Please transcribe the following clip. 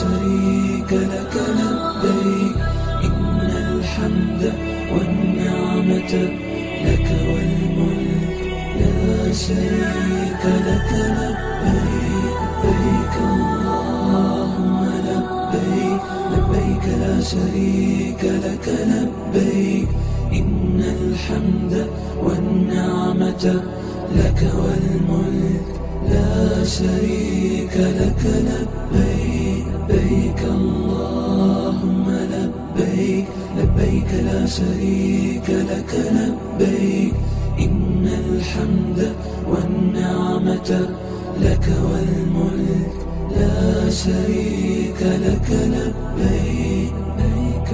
شريك لك لبيك إن الحمد والنعمة لك والملك لا شريك لك لبيك لبيك اللهم لبيك لبيك لا شريك لك لبيك إن الحمد والنعمة لك والملك لا شريك لك لبيك لبيك اللهم لبيك لبيك لا شريك لك لبيك إن الحمد والنعمة لك والملك لا شريك لك لبيك لبيك